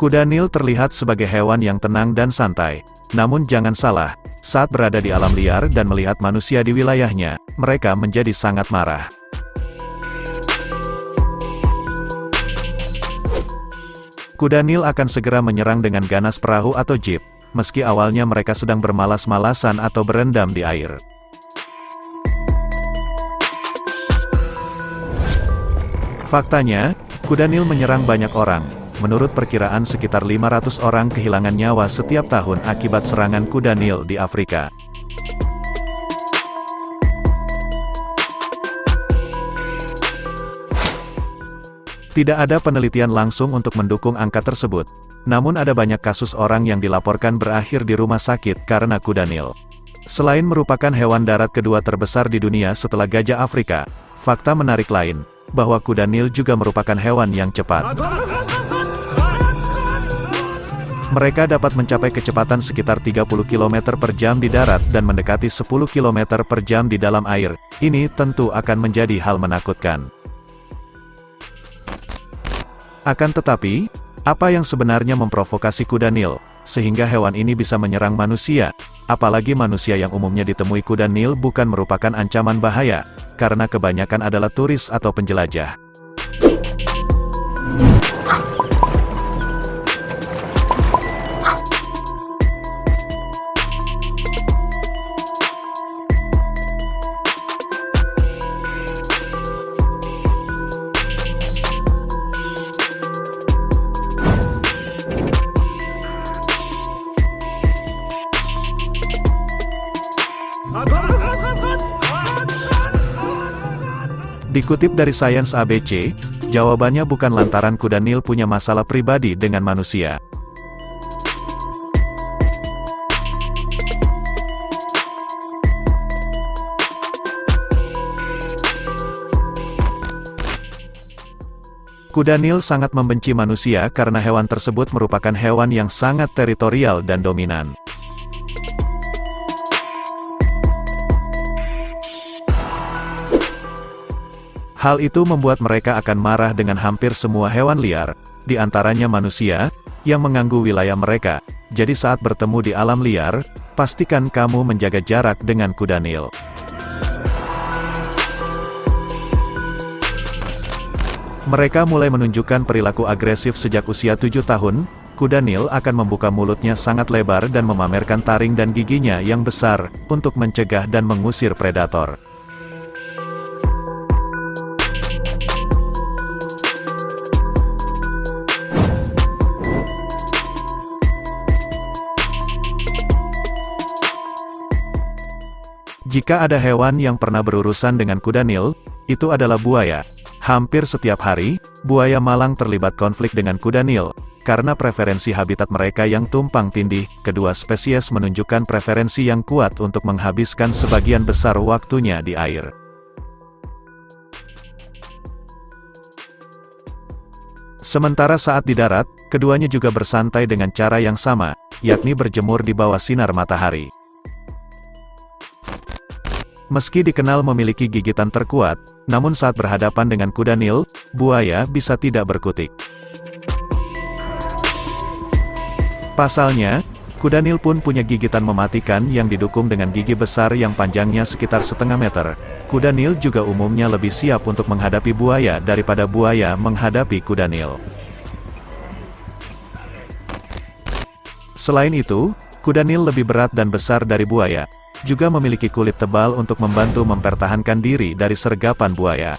Kuda Nil terlihat sebagai hewan yang tenang dan santai. Namun jangan salah, saat berada di alam liar dan melihat manusia di wilayahnya, mereka menjadi sangat marah. Kuda Nil akan segera menyerang dengan ganas perahu atau jeep, meski awalnya mereka sedang bermalas-malasan atau berendam di air. Faktanya, kuda Nil menyerang banyak orang. Menurut perkiraan sekitar 500 orang kehilangan nyawa setiap tahun akibat serangan kuda Nil di Afrika. Tidak ada penelitian langsung untuk mendukung angka tersebut. Namun ada banyak kasus orang yang dilaporkan berakhir di rumah sakit karena kuda Nil. Selain merupakan hewan darat kedua terbesar di dunia setelah gajah Afrika, fakta menarik lain, bahwa kuda Nil juga merupakan hewan yang cepat. Mereka dapat mencapai kecepatan sekitar 30 km per jam di darat dan mendekati 10 km per jam di dalam air. Ini tentu akan menjadi hal menakutkan. Akan tetapi, apa yang sebenarnya memprovokasi kuda Nil, sehingga hewan ini bisa menyerang manusia? Apalagi manusia yang umumnya ditemui kuda Nil bukan merupakan ancaman bahaya, karena kebanyakan adalah turis atau penjelajah. Dikutip dari Sains ABC, jawabannya bukan lantaran kuda Nil punya masalah pribadi dengan manusia. Kuda Nil sangat membenci manusia karena hewan tersebut merupakan hewan yang sangat teritorial dan dominan. Hal itu membuat mereka akan marah dengan hampir semua hewan liar, di antaranya manusia, yang mengganggu wilayah mereka. Jadi saat bertemu di alam liar, pastikan kamu menjaga jarak dengan kuda Nil. Mereka mulai menunjukkan perilaku agresif sejak usia 7 tahun, kuda Nil akan membuka mulutnya sangat lebar dan memamerkan taring dan giginya yang besar, untuk mencegah dan mengusir predator. Jika ada hewan yang pernah berurusan dengan kuda Nil, itu adalah buaya. Hampir setiap hari, buaya malang terlibat konflik dengan kuda Nil. Karena preferensi habitat mereka yang tumpang tindih, kedua spesies menunjukkan preferensi yang kuat untuk menghabiskan sebagian besar waktunya di air. Sementara saat di darat, keduanya juga bersantai dengan cara yang sama, yakni berjemur di bawah sinar matahari. Meski dikenal memiliki gigitan terkuat, namun saat berhadapan dengan kuda Nil, buaya bisa tidak berkutik. Pasalnya, kuda Nil pun punya gigitan mematikan yang didukung dengan gigi besar yang panjangnya sekitar setengah meter. Kuda Nil juga umumnya lebih siap untuk menghadapi buaya daripada buaya menghadapi kuda Nil. Selain itu, kuda Nil lebih berat dan besar dari buaya. Juga memiliki kulit tebal untuk membantu mempertahankan diri dari sergapan buaya.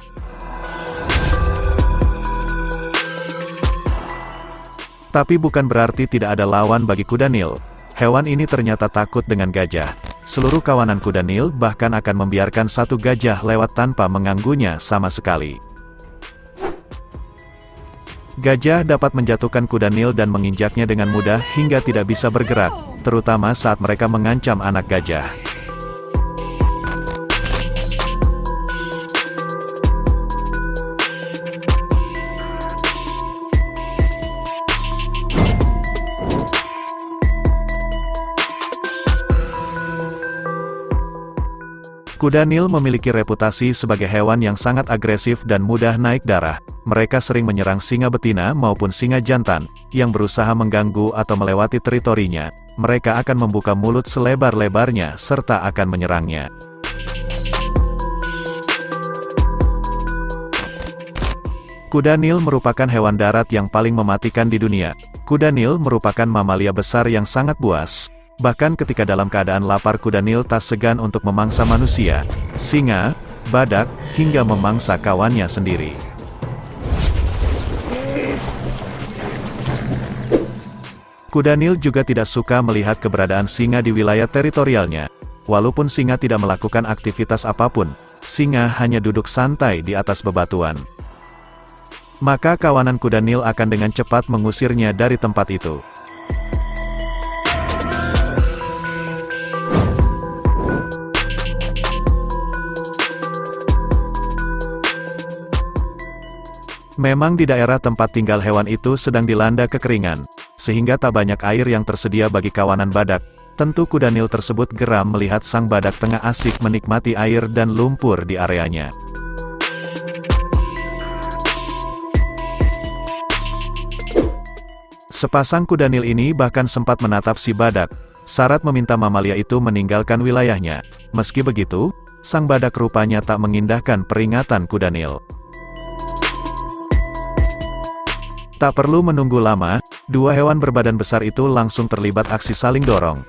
Tapi bukan berarti tidak ada lawan bagi kuda Nil. Hewan ini ternyata takut dengan gajah. Seluruh kawanan kuda Nil bahkan akan membiarkan satu gajah lewat tanpa mengganggunya sama sekali. Gajah dapat menjatuhkan kuda Nil dan menginjaknya dengan mudah hingga tidak bisa bergerak, terutama saat mereka mengancam anak gajah. Kuda Nil memiliki reputasi sebagai hewan yang sangat agresif dan mudah naik darah. mereka sering menyerang singa betina maupun singa jantan, yang berusaha mengganggu atau melewati teritorinya. Mereka akan membuka mulut selebar-lebarnya serta akan menyerangnya. Kuda Nil merupakan hewan darat yang paling mematikan di dunia. Kuda Nil merupakan mamalia besar yang sangat buas. Bahkan ketika dalam keadaan lapar, kuda Nil tak segan untuk memangsa manusia, singa, badak, hingga memangsa kawannya sendiri. Kuda Nil juga tidak suka melihat keberadaan singa di wilayah teritorialnya. Walaupun singa tidak melakukan aktivitas apapun, singa hanya duduk santai di atas bebatuan. Maka kawanan kuda Nil akan dengan cepat mengusirnya dari tempat itu. Memang di daerah tempat tinggal hewan itu sedang dilanda kekeringan, sehingga tak banyak air yang tersedia bagi kawanan badak. Tentu kuda Nil tersebut geram melihat sang badak tengah asik menikmati air dan lumpur di areanya. Sepasang kuda Nil ini bahkan sempat menatap si badak, syarat meminta mamalia itu meninggalkan wilayahnya. Meski begitu, sang badak rupanya tak mengindahkan peringatan kuda Nil. Tak perlu menunggu lama, dua hewan berbadan besar itu langsung terlibat aksi saling dorong.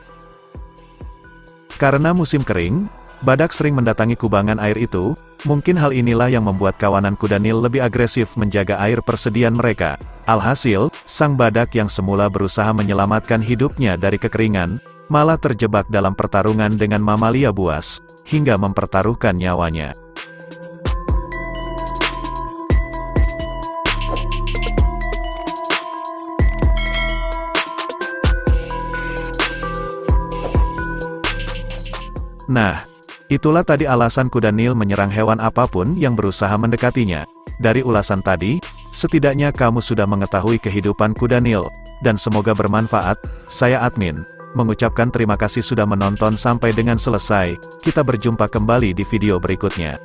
Karena musim kering, badak sering mendatangi kubangan air itu. Mungkin hal inilah yang membuat kawanan kuda Nil lebih agresif menjaga air persediaan mereka. Alhasil, sang badak yang semula berusaha menyelamatkan hidupnya dari kekeringan, malah terjebak dalam pertarungan dengan mamalia buas, hingga mempertaruhkan nyawanya. Nah, itulah tadi alasan kuda Nil menyerang hewan apapun yang berusaha mendekatinya. Dari ulasan tadi, setidaknya kamu sudah mengetahui kehidupan kuda Nil, dan semoga bermanfaat. Saya admin, mengucapkan terima kasih sudah menonton sampai dengan selesai. Kita berjumpa kembali di video berikutnya.